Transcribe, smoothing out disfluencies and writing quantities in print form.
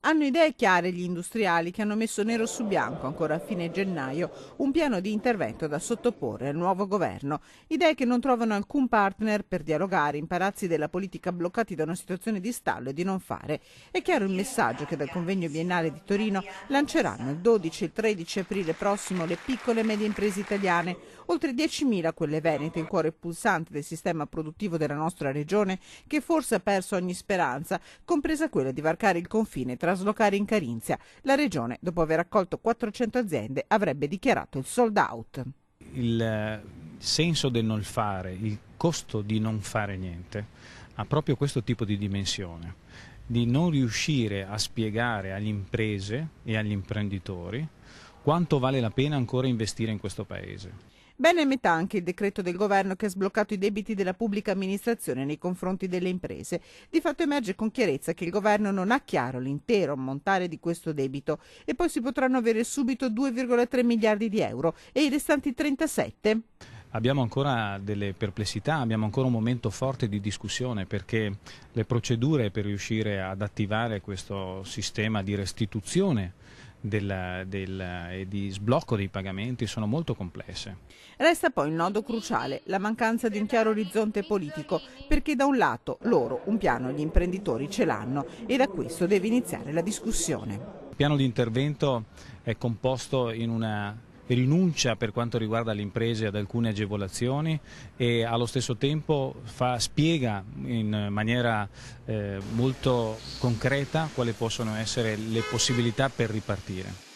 Hanno idee chiare gli industriali che hanno messo nero su bianco ancora a fine gennaio un piano di intervento da sottoporre al nuovo governo. Idee che non trovano alcun partner per dialogare, imbarazzi della politica bloccati da una situazione di stallo e di non fare. È chiaro il messaggio che dal convegno biennale di Torino lanceranno il 12 e il 13 aprile prossimo le piccole e medie imprese italiane, oltre 10.000 quelle venete, il cuore pulsante del sistema produttivo della nostra regione, che forse ha perso ogni speranza, compresa quella di varcare il confine e traslocare in Carinzia. La regione, dopo aver accolto 400 aziende, avrebbe dichiarato il sold out. Il senso del non fare, il costo di non fare niente, ha proprio questo tipo di dimensione, di non riuscire a spiegare alle imprese e agli imprenditori quanto vale la pena ancora investire in questo Paese. Bene metà anche il decreto del governo che ha sbloccato i debiti della pubblica amministrazione nei confronti delle imprese. Di fatto emerge con chiarezza che il governo non ha chiaro l'intero ammontare di questo debito e poi si potranno avere subito 2,3 miliardi di euro e i restanti 37? Abbiamo ancora delle perplessità, abbiamo ancora un momento forte di discussione perché le procedure per riuscire ad attivare questo sistema di restituzione e di sblocco dei pagamenti sono molto complesse. Resta poi il nodo cruciale, la mancanza di un chiaro orizzonte politico, perché da un lato loro un piano gli imprenditori ce l'hanno e da questo deve iniziare la discussione. Il piano di intervento è composto in una rinuncia per quanto riguarda le imprese ad alcune agevolazioni e allo stesso tempo spiega in maniera molto concreta quali possono essere le possibilità per ripartire.